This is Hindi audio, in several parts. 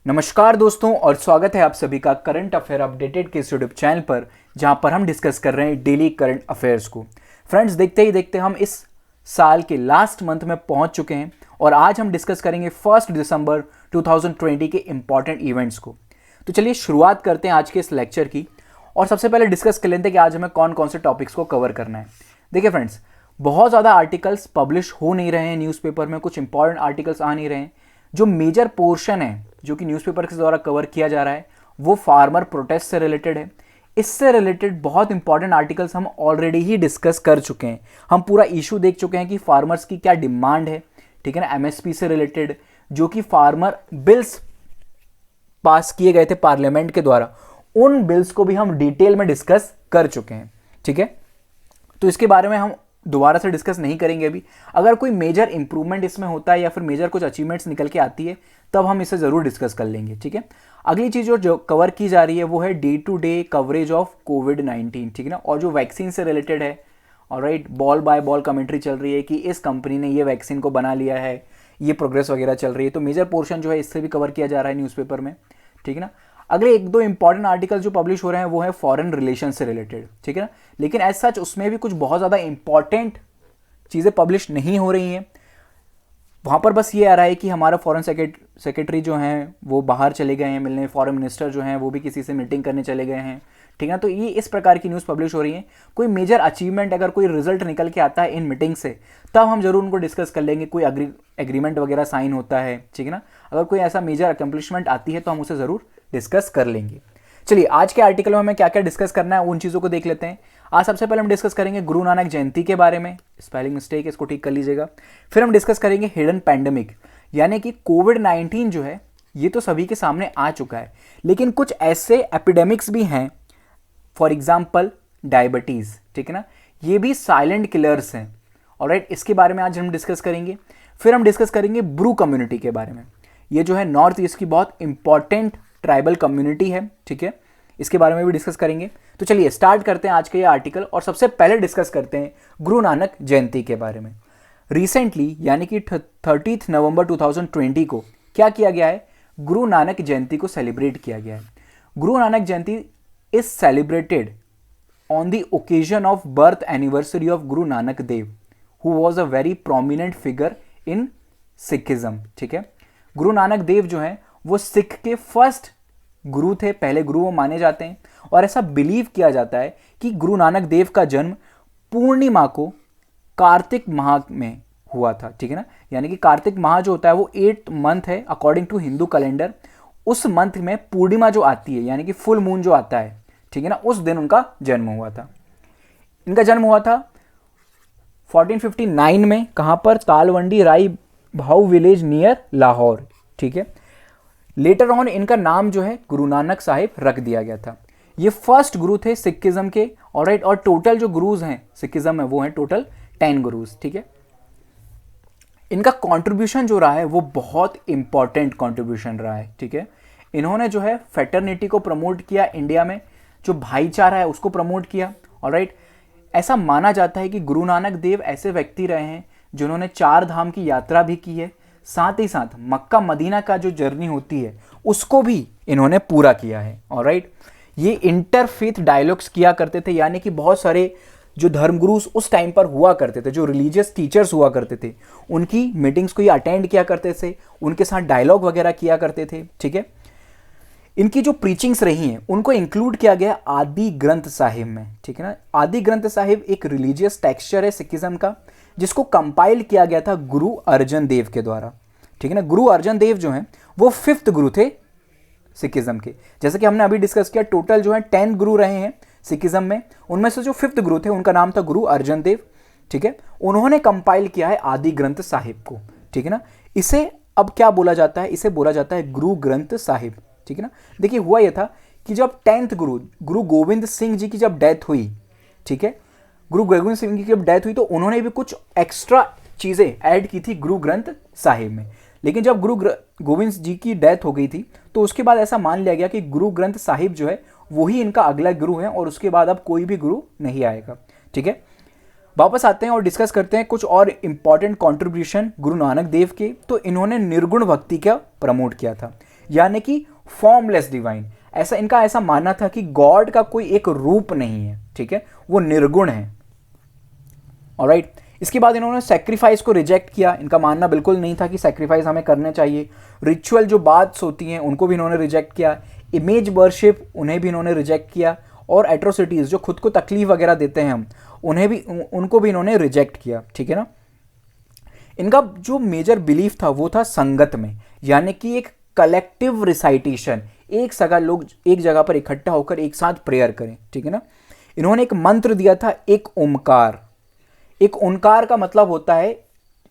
नमस्कार दोस्तों और स्वागत है आप सभी का करंट अफेयर अपडेटेड के इस यूट्यूब चैनल पर, जहां पर हम डिस्कस कर रहे हैं डेली करंट अफेयर्स को। फ्रेंड्स, देखते ही देखते हम इस साल के लास्ट मंथ में पहुंच चुके हैं और आज हम डिस्कस करेंगे 1 दिसंबर 2020 के इंपॉर्टेंट इवेंट्स को। तो चलिए शुरुआत करते हैं आज के इस लेक्चर की और सबसे पहले डिस्कस कर लेते हैं कि आज हमें कौन कौन से टॉपिक्स को कवर करना है। देखिए फ्रेंड्स, बहुत ज़्यादा आर्टिकल्स पब्लिश हो नहीं रहे हैं न्यूज़पेपर में, कुछ इंपॉर्टेंट आर्टिकल्स आ नहीं रहे हैं। जो मेजर पोर्शन है जो कि न्यूज़पेपर के द्वारा कवर किया जा रहा है वो फार्मर प्रोटेस्ट से रिलेटेड है। इससे रिलेटेड बहुत इंपॉर्टेंट आर्टिकल्स हम ऑलरेडी ही डिस्कस कर चुके हैं। हम पूरा इशू देख चुके हैं कि फार्मर्स की क्या डिमांड है, ठीक है ना, एमएसपी से रिलेटेड जो कि फार्मर बिल्स पास किए गए थे पार्लियामेंट के द्वारा, उन बिल्स को भी हम डिटेल में डिस्कस कर चुके हैं। ठीक है, तो इसके बारे में हम दोबारा से डिस्कस नहीं करेंगे अभी। अगर कोई मेजर इंप्रूवमेंट इसमें होता है या फिर मेजर कुछ अचीवमेंट्स निकल के आती है तब हम इसे ज़रूर डिस्कस कर लेंगे। ठीक है, अगली चीज़ जो कवर की जा रही है वो है day to day coverage of कोविड-19, ठीक है ना, और जो वैक्सीन से रिलेटेड है। Alright, ball by ball commentary चल रही है कि इस कंपनी ने ये वैक्सीन को बना लिया है, ये प्रोग्रेस वगैरह चल रही है। तो मेजर पोर्शन जो है इससे भी कवर किया जा रहा है न्यूज़पेपर में। ठीक है ना, अगले एक दो इंपॉर्टेंट आर्टिकल जो पब्लिश हो रहे हैं वो है फॉरेन रिलेशन से रिलेटेड। ठीक है ना, लेकिन एज सच उसमें भी कुछ बहुत ज़्यादा इंपॉर्टेंट चीज़ें पब्लिश नहीं हो रही हैं। वहाँ पर बस ये आ रहा है कि हमारा फॉरेन सेक्रेटरी जो हैं वो बाहर चले गए हैं मिलने, फॉरेन मिनिस्टर जो हैं वो भी किसी से मीटिंग करने चले गए हैं। ठीक है ना, तो ये इस प्रकार की न्यूज़ पब्लिश हो रही है। कोई मेजर अचीवमेंट अगर कोई रिजल्ट निकल के आता है इन मीटिंग से तब हम जरूर उनको डिस्कस कर लेंगे। कोई एग्रीमेंट वगैरह साइन होता है, ठीक है ना, अगर कोई ऐसा मेजर अकम्पलिशमेंट आती है तो हम उसे ज़रूर डिस्कस कर लेंगे। चलिए आज के आर्टिकल में हमें क्या क्या डिस्कस करना है उन चीज़ों को देख लेते हैं। आज सबसे पहले हम डिस्कस करेंगे गुरु नानक जयंती के बारे में। स्पेलिंग मिस्टेक है, इसको ठीक कर लीजिएगा। फिर हम डिस्कस करेंगे हिडन पैंडेमिक, यानी कि कोविड-19 जो है ये तो सभी के सामने आ चुका है, लेकिन कुछ ऐसे एपिडेमिक्स भी हैं, फॉर एग्जाम्पल डायबिटीज़, ठीक है ना, ये भी साइलेंट किलर्स हैं। ऑलराइट, इसके बारे में आज हम डिस्कस करेंगे। फिर हम डिस्कस करेंगे ब्रू कम्युनिटी के बारे में। ये जो है नॉर्थ ईस्ट की बहुत इंपॉर्टेंट ट्राइबल कम्युनिटी है, ठीक है, इसके बारे में भी डिस्कस करेंगे। तो चलिए स्टार्ट करते हैं आज के ये आर्टिकल और सबसे पहले डिस्कस करते हैं गुरु नानक जयंती के बारे में। रिसेंटली यानी कि 30 नवंबर 2020 को क्या किया गया है, गुरु नानक जयंती को सेलिब्रेट किया गया है। Guru Nanak Jayanti is celebrated on the occasion of birth anniversary of Guru Nanak Dev, who was a very prominent figure in Sikhism. ठीक है, गुरु नानक देव जो है वो सिख के फर्स्ट गुरु थे, पहले गुरु वो माने जाते हैं। और ऐसा बिलीव किया जाता है कि गुरु नानक देव का जन्म पूर्णिमा को कार्तिक माह में हुआ था। ठीक है ना, यानी कि कार्तिक माह जो होता है वो 8th मंथ है अकॉर्डिंग टू हिंदू कैलेंडर। उस मंथ में पूर्णिमा जो आती है यानी कि फुल मून जो आता है, ठीक है ना, उस दिन उनका जन्म हुआ था। इनका जन्म हुआ था 1459 में, कहाँ पर, तालवंडी राई भाऊ विलेज नियर लाहौर। ठीक है, लेटर ऑन इनका नाम जो है गुरु नानक साहिब रख दिया गया था। ये फर्स्ट गुरु थे सिखिज्म के। ऑलराइट, और टोटल जो गुरुज हैं सिखिज्म में वो हैं टोटल 10 गुरुज। ठीक है, इनका कंट्रीब्यूशन जो रहा है वो बहुत इंपॉर्टेंट कंट्रीब्यूशन रहा है। ठीक है, इन्होंने जो है फेटर्निटी को प्रमोट किया इंडिया में, जो भाईचारा है उसको प्रमोट किया। ऑलराइट, ऐसा माना जाता है कि गुरु नानक देव ऐसे व्यक्ति रहे हैं जिन्होंने 4 धाम की यात्रा भी की है, साथ ही साथ मक्का मदीना का जो जर्नी होती है उसको भी इन्होंने पूरा किया है। ऑलराइट, ये इंटरफेथ डायलॉग्स किया करते थे, यानी कि बहुत सारे जो धर्मगुरुस उस टाइम पर हुआ करते थे, जो रिलीजियस टीचर्स हुआ करते थे, उनकी मीटिंग्स को ये अटेंड किया करते थे, उनके साथ डायलॉग वगैरह किया करते थे। ठीक है, इनकी जो प्रीचिंग्स रही हैं उनको इंक्लूड किया गया आदि ग्रंथ साहिब में। ठीक है ना, आदि ग्रंथ साहिब एक रिलीजियस टेक्सचर है सिखिज्म का, जिसको कंपाइल किया गया था गुरु अर्जन देव के द्वारा। ठीक है ना, गुरु अर्जन देव जो हैं वो 5th गुरु थे सिखिज्म के। जैसे कि हमने अभी डिस्कस किया, टोटल जो है 10 गुरु रहे हैं सिखिज्म में, उनमें से जो 5th गुरु थे उनका नाम था गुरु अर्जन देव। ठीक है, उन्होंने कंपाइल किया है आदि ग्रंथ साहिब को। ठीक है ना, इसे अब क्या बोला जाता है, इसे बोला जाता है गुरु ग्रंथ साहिब। ठीक है ना, देखिए हुआ यह था कि जब 10th गुरु गुरु गोविंद सिंह जी की जब डेथ हुई, ठीक है, गुरु गोविंद सिंह जी की जब डेथ हुई तो उन्होंने भी कुछ एक्स्ट्रा चीज़ें ऐड की थी गुरु ग्रंथ साहिब में। लेकिन जब गुरु गोविंद जी की डेथ हो गई थी तो उसके बाद ऐसा मान लिया गया कि गुरु ग्रंथ साहिब जो है वही इनका अगला गुरु है और उसके बाद अब कोई भी गुरु नहीं आएगा। ठीक है, वापस आते हैं और डिस्कस करते हैं कुछ और इंपॉर्टेंट कंट्रीब्यूशन गुरु नानक देव के। तो इन्होंने निर्गुण भक्ति का प्रमोट किया था। यानी कि फॉर्मलेस डिवाइन। ऐसा इनका ऐसा मानना था कि गॉड का कोई एक रूप नहीं है, ठीक है, वो निर्गुण है। ऑलराइट, इसके बाद इन्होंने सेक्रीफाइस को रिजेक्ट किया। इनका मानना बिल्कुल नहीं था कि सेक्रीफाइस हमें करने चाहिए। रिचुअल जो बाथ्स होती हैं उनको भी इन्होंने रिजेक्ट किया। इमेज वर्शिप उन्हें भी इन्होंने रिजेक्ट किया। और एट्रोसिटीज़ जो खुद को तकलीफ वगैरह देते हैं हम, उनको भी इन्होंने रिजेक्ट किया, ठीक है ना। इनका जो मेजर बिलीफ था वो था संगत में, यानी कि एक कलेक्टिव रिसाइटेशन, एक जगह पर इकट्ठा होकर एक साथ प्रेयर करें, ठीक है ना। इन्होंने एक मंत्र दिया था, एक ओमकार। एक ओंकार का मतलब होता है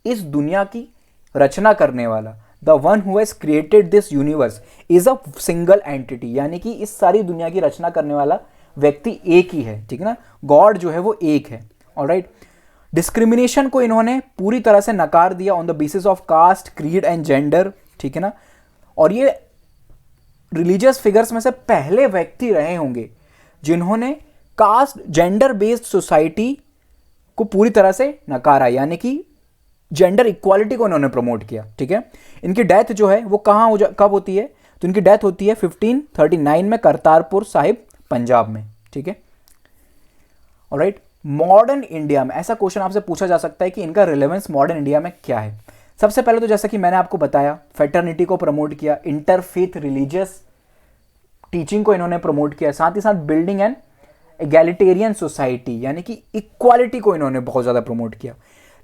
इस दुनिया की रचना करने वाला, the one who has created this universe is a single entity, यानी कि इस सारी दुनिया की रचना करने वाला व्यक्ति एक ही है, ठीक है ना। गॉड जो है वो एक है। ऑलराइट, डिस्क्रिमिनेशन को इन्होंने पूरी तरह से नकार दिया on the basis of caste, creed and gender, ठीक है ना। और ये रिलीजियस फिगर्स में से पहले व्यक्ति रहे होंगे जिन्होंने कास्ट, जेंडर बेस्ड सोसाइटी को पूरी तरह से नकारा, यानी कि जेंडर इक्वालिटी को इन्होंने प्रमोट किया, ठीक है। इनकी डेथ जो है वो कब होती है, तो इनकी डेथ होती है 1539 में करतारपुर साहिब, पंजाब में, ठीक है। ऑलराइट, मॉडर्न इंडिया में ऐसा क्वेश्चन आपसे पूछा जा सकता है कि इनका रिलेवेंस मॉडर्न इंडिया में क्या है। सबसे पहले तो जैसा कि मैंने आपको बताया, फेटर्निटी को प्रमोट किया, इंटरफेथ रिलीजियस टीचिंग को इन्होंने प्रमोट किया, साथ ही साथ बिल्डिंग एंड एगैलिटेरियन सोसाइटी, यानी कि इक्वालिटी को इन्होंने बहुत ज़्यादा प्रमोट किया।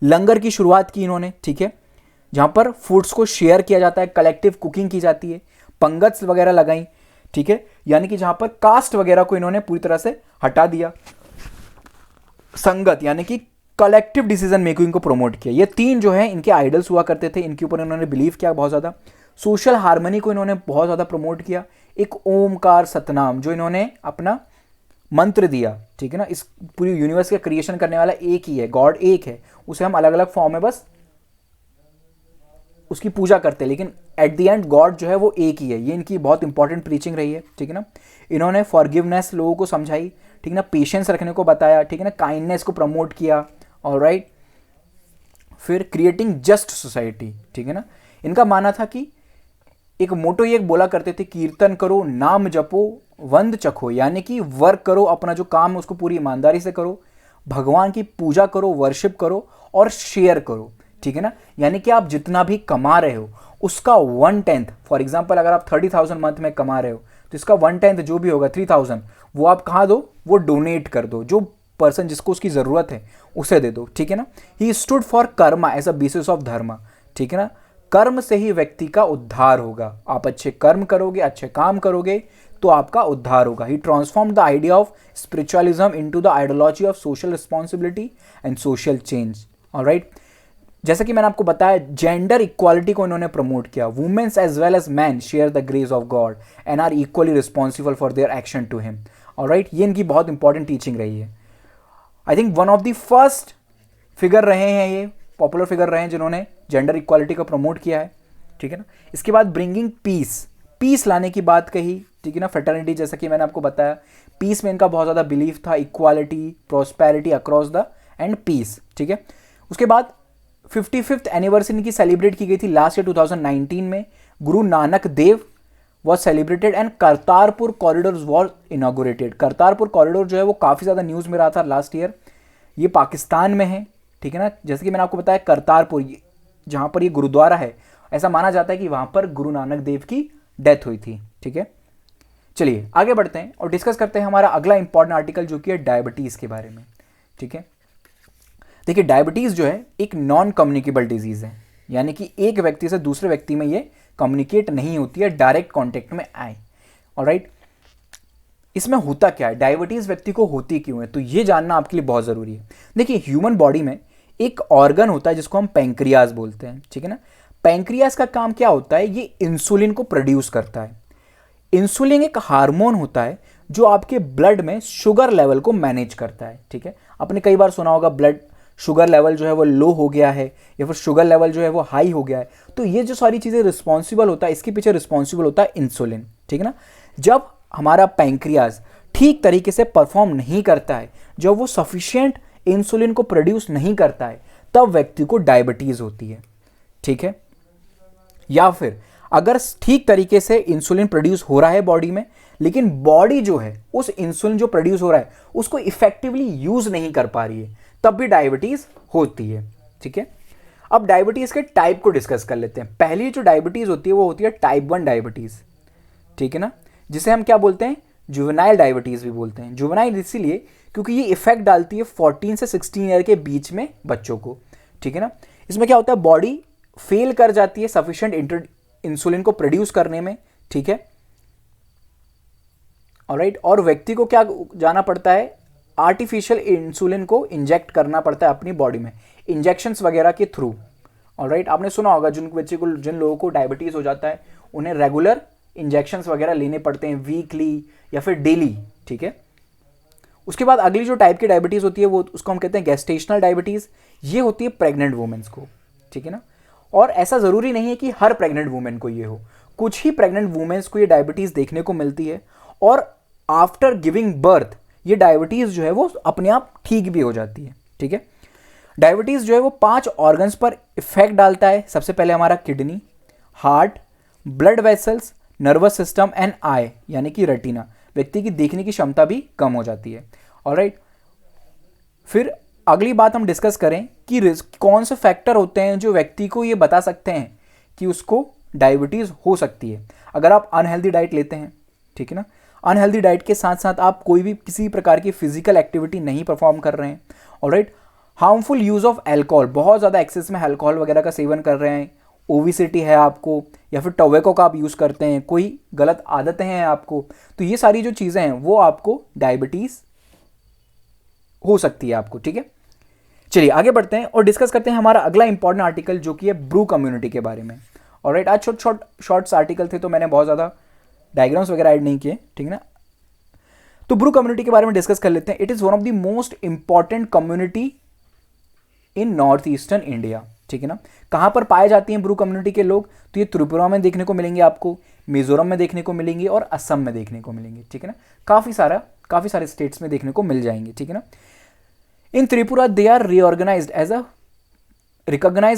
लंगर की शुरुआत की इन्होंने, ठीक है, जहाँ पर फूड्स को शेयर किया जाता है, कलेक्टिव कुकिंग की जाती है, पंगत्स वगैरह लगाई, ठीक है, यानी कि जहाँ पर कास्ट वगैरह को इन्होंने पूरी तरह से हटा दिया। संगत यानी कि कलेक्टिव डिसीजन मेकिंग को प्रमोट किया। ये तीन जो है इनके आइडल्स हुआ करते थे, इनके ऊपर इन्होंने बिलीव किया बहुत ज़्यादा। सोशल हार्मनी को इन्होंने बहुत ज़्यादा प्रमोट किया। एक ओमकार सतनाम जो इन्होंने अपना मंत्र दिया, ठीक है ना। इस पूरी यूनिवर्स का क्रिएशन करने वाला एक ही है, गॉड एक है, उसे हम अलग अलग फॉर्म में बस उसकी पूजा करते हैं, लेकिन एट द एंड गॉड जो है वो एक ही है। ये इनकी बहुत इंपॉर्टेंट प्रीचिंग रही है, ठीक है ना। इन्होंने फॉरगिवनेस लोगों को समझाई, ठीक है ना, पेशेंस रखने को बताया, ठीक है ना, काइंडनेस को प्रमोट किया। ऑलराइट, फिर क्रिएटिंग जस्ट सोसाइटी, ठीक है ना। इनका मानना था कि एक मोटो ये बोला करते थे, कीर्तन करो, नाम जपो, वंद चखो, यानी कि वर्क करो, अपना जो काम है उसको पूरी ईमानदारी से करो, भगवान की पूजा करो, वर्शिप करो और शेयर करो, ठीक है ना। यानी कि आप जितना भी कमा रहे हो उसका 1/10, फॉर एग्जाम्पल अगर आप 30,000 मंथ में कमा रहे हो तो इसका 1/10 जो भी होगा 3,000 वो आप कहाँ दो, वो डोनेट कर दो, जो पर्सन जिसको उसकी ज़रूरत है उसे दे दो, ठीक है ना। He stood for karma as a basis of dharma, ठीक है ना। कर्म से ही व्यक्ति का उद्धार होगा। आप अच्छे कर्म करोगे, अच्छे काम करोगे तो आपका उद्धार होगा। He transform the idea of spiritualism into the ideology of social responsibility and social change. Alright, जैसा कि मैंने आपको बताया, जेंडर इक्वालिटी को इन्होंने प्रमोट किया। Women's as well as man share the grace of God and are equally responsible for their action to him. Alright, ये इनकी बहुत इंपॉर्टेंट टीचिंग रही है। I think one of the first figure रहे हैं, ये पॉपुलर फिगर रहे हैं जिन्होंने जेंडर इक्वालिटी को प्रमोट किया है, ठीक है ना। इसके बाद ब्रिंगिंग पीस लाने की बात कही, ठीक है ना। फ्रेटर्निटी, जैसा कि मैंने आपको बताया, पीस में इनका बहुत ज़्यादा बिलीफ था, equality, prosperity across the and peace, ठीक है। उसके बाद 55th एनिवर्सरी की सेलिब्रेट की गई थी लास्ट ईयर 2019 में। Guru Nanak Dev was celebrated and Kartarpur corridor was inaugurated. Kartarpur corridor जो है वो काफ़ी ज़्यादा न्यूज़ में रहा था लास्ट ईयर। ये पाकिस्तान में है, ठीक है ना। जैसे कि मैंने आपको बताया, करतारपुर जहाँ पर ये गुरुद्वारा है, ऐसा माना जाता है कि वहाँ पर गुरु नानक देव की डेथ हुई थी, ठीक है। चलिए आगे बढ़ते हैं और डिस्कस करते हैं हमारा अगला इंपॉर्टेंट आर्टिकल जो कि है डायबिटीज़ के बारे में, ठीक है। देखिए, डायबिटीज़ जो है एक नॉन कम्युनिकेबल डिजीज़ है, यानी कि एक व्यक्ति से दूसरे व्यक्ति में ये कम्युनिकेट नहीं होती है, डायरेक्ट कॉन्टेक्ट में आए। ऑलराइट, इसमें होता क्या है, डायबिटीज़ व्यक्ति को होती क्यों है, तो ये जानना आपके लिए बहुत ज़रूरी है। देखिए, ह्यूमन बॉडी में एक ऑर्गन होता है जिसको हम पैंक्रियाज बोलते हैं, ठीक है ना। पैंक्रियाज का काम क्या होता है, ये इंसुलिन को प्रोड्यूस करता है। इंसुलिन एक हार्मोन होता है जो आपके ब्लड में शुगर लेवल को मैनेज करता है, ठीक है। आपने कई बार सुना होगा ब्लड शुगर लेवल जो है वो लो हो गया है या फिर शुगर लेवल जो है वो हाई हो गया है, तो ये जो सारी चीज़ें रिस्पॉन्सिबल होता है, इसके पीछे रिस्पॉन्सिबल होता है इंसुलिन, ठीक है ना। जब हमारा पैंक्रियाज ठीक तरीके से परफॉर्म नहीं करता है, जब वो सफिशिएंट इंसुलिन को प्रोड्यूस नहीं करता है, तब व्यक्ति को डायबिटीज़ होती है, ठीक है। या फिर अगर ठीक तरीके से इंसुलिन प्रोड्यूस हो रहा है बॉडी में, लेकिन बॉडी जो है उस इंसुलिन जो प्रोड्यूस हो रहा है उसको इफेक्टिवली यूज नहीं कर पा रही है, तब भी डायबिटीज होती है। ठीक है, अब डायबिटीज के टाइप को डिस्कस कर लेते हैं। पहली जो डायबिटीज होती है वो होती है टाइप 1 डायबिटीज, ठीक है ना, जिसे हम क्या बोलते हैं, जुवेनाइल डायबिटीज भी बोलते हैं। जुवेनाइल इसीलिए क्योंकि ये इफेक्ट डालती है 14 से 16 ईयर के बीच में बच्चों को। ठीक है ना, इसमें क्या होता है, बॉडी फेल कर जाती है सफिशिएंट इंसुलिन को प्रोड्यूस करने में। ठीक है, ऑलराइट, और व्यक्ति को क्या जाना पड़ता है, आर्टिफिशियल इंसुलिन को इंजेक्ट करना पड़ता है अपनी बॉडी में, इंजेक्शंस वगैरह के थ्रू। ऑलराइट, आपने सुना होगा जिन लोगों को डायबिटीज हो जाता है उन्हें रेगुलर इंजेक्शंस वगैरह लेने पड़ते हैं, वीकली या फिर डेली। ठीक है, उसके बाद अगली जो टाइप की डायबिटीज होती है वो उसको हम कहते हैं गेस्टेशनल डायबिटीज। ये होती है प्रेग्नेंट वुमेन्स को। ठीक है ना, और ऐसा जरूरी नहीं है कि हर प्रेग्नेंट वुमेन को ये हो, कुछ ही प्रेग्नेंट वुमेन्स को ये डायबिटीज देखने को मिलती है, और आफ्टर गिविंग बर्थ ये डायबिटीज जो है वो अपने आप ठीक भी हो जाती है। ठीक है, डायबिटीज जो है वो 5 ऑर्गन्स पर इफेक्ट डालता है। सबसे पहले हमारा kidney, heart, blood vessels, nervous system and I यानी कि रेटिना, व्यक्ति की देखने की क्षमता भी कम हो जाती है। ऑलराइट, फिर अगली बात हम डिस्कस करें कि कौन से फैक्टर होते हैं जो व्यक्ति को ये बता सकते हैं कि उसको डायबिटीज हो सकती है। अगर आप अनहेल्दी डाइट लेते हैं, ठीक है ना, अनहेल्दी डाइट के साथ साथ आप कोई भी किसी प्रकार की फिजिकल एक्टिविटी नहीं परफॉर्म कर रहे हैं, alright, harmful use of alcohol, बहुत ज़्यादा एक्सेस में अल्कोहल वगैरह का सेवन कर रहे हैं, ओविसिटी है आपको, या फिर टोबैको का आप यूज़ करते हैं, कोई गलत आदतें हैं आपको, तो ये सारी जो चीज़ें हैं वो आपको डायबिटीज़ हो सकती है आपको। ठीक है, चलिए आगे बढ़ते हैं और डिस्कस करते हैं हमारा अगला इंपॉर्टेंट आर्टिकल जो कि है ब्रू कम्युनिटी के बारे में। ऑलराइट, आज शॉर्ट्स आर्टिकल थे तो मैंने बहुत ज़्यादा डायग्राम्स वगैरह ऐड नहीं किए। ठीक है ना, तो ब्रू कम्युनिटी के बारे में डिस्कस कर लेते हैं। It is one of the most important community in north eastern India. ठीक है ना, कहाँ पर पाए जाती हैं ब्रू कम्युनिटी के लोग, तो ये त्रिपुरा में देखने को मिलेंगे आपको, मिजोरम में देखने को मिलेंगे और असम में देखने को मिलेंगे। ठीक है ना, काफ़ी सारे स्टेट्स में देखने को मिल जाएंगे। ठीक है ना, in Tripura they are recognized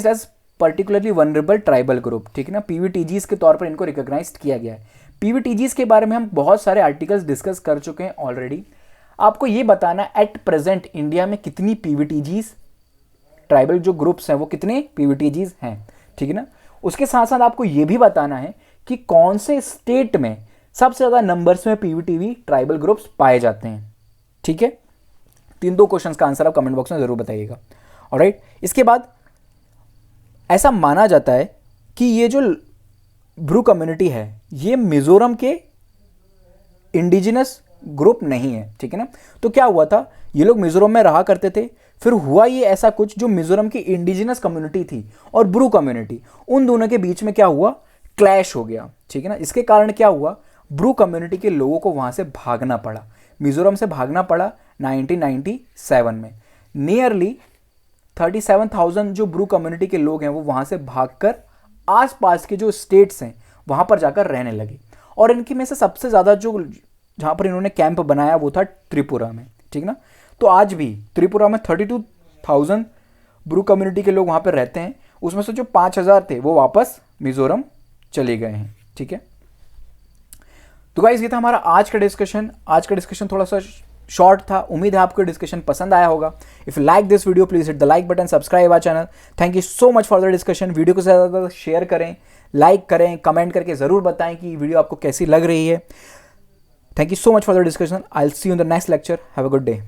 as particularly vulnerable tribal group. ठीक है ना, पीवीटीजीज के तौर पर इनको रिकॉग्नाइज किया गया है। पीवीटीजीज के बारे में हम बहुत सारे आर्टिकल्स डिस्कस कर चुके हैं ऑलरेडी। आपको ये बताना एट प्रेजेंट इंडिया में कितनी पीवीटीजीज ट्राइबल जो ग्रुप्स हैं वो कितने पीवीटीजीज हैं। ठीक है ना, उसके साथ साथ आपको ये भी बताना है कि कौन से स्टेट में सबसे ज़्यादा नंबर्स में पीवीटीवी ट्राइबल ग्रुप्स पाए जाते हैं। ठीक है, 3 क्वेश्चंस का आंसर आप कमेंट बॉक्स में ज़रूर बताइएगा। ऑलराइट, इसके बाद ऐसा माना जाता है कि ये जो ब्रू कम्युनिटी है ये मिजोरम के इंडिजिनस ग्रुप नहीं है। ठीक है ना, तो क्या हुआ था, ये लोग मिजोरम में रहा करते थे, फिर हुआ ये ऐसा कुछ, जो मिजोरम की इंडिजिनस कम्युनिटी थी और ब्रू कम्युनिटी, उन दोनों के बीच में क्या हुआ, क्लैश हो गया। ठीक है ना, इसके कारण क्या हुआ, ब्रू कम्युनिटी के लोगों को वहाँ से भागना पड़ा, मिजोरम से भागना पड़ा 1997 में। नियरली 37,000 जो ब्रू कम्युनिटी के लोग हैं वो वहाँ से भागकर आसपास के जो स्टेट्स हैं वहाँ पर जाकर रहने लगे, और इनकी में से सबसे ज़्यादा जो जहाँ पर इन्होंने कैंप बनाया वो था त्रिपुरा में। ठीक ना, तो आज भी त्रिपुरा में 32,000 ब्रू कम्युनिटी के लोग वहाँ पर रहते हैं, उसमें से जो 5,000 थे वो वापस मिजोरम चले गए हैं। ठीक है, तो गाइस ये था हमारा आज का डिस्कशन। आज का डिस्कशन थोड़ा सा शॉर्ट था, उम्मीद है आपको डिस्कशन पसंद आया होगा। If you like this video please hit the like button, subscribe our channel. Thank you so much for the discussion. Video को ज़्यादा से ज़्यादा शेयर करें, लाइक करें, कमेंट करके ज़रूर बताएं कि वीडियो आपको कैसी लग रही है। Thank you so much for the discussion. I will see you in the next lecture. Have a good day.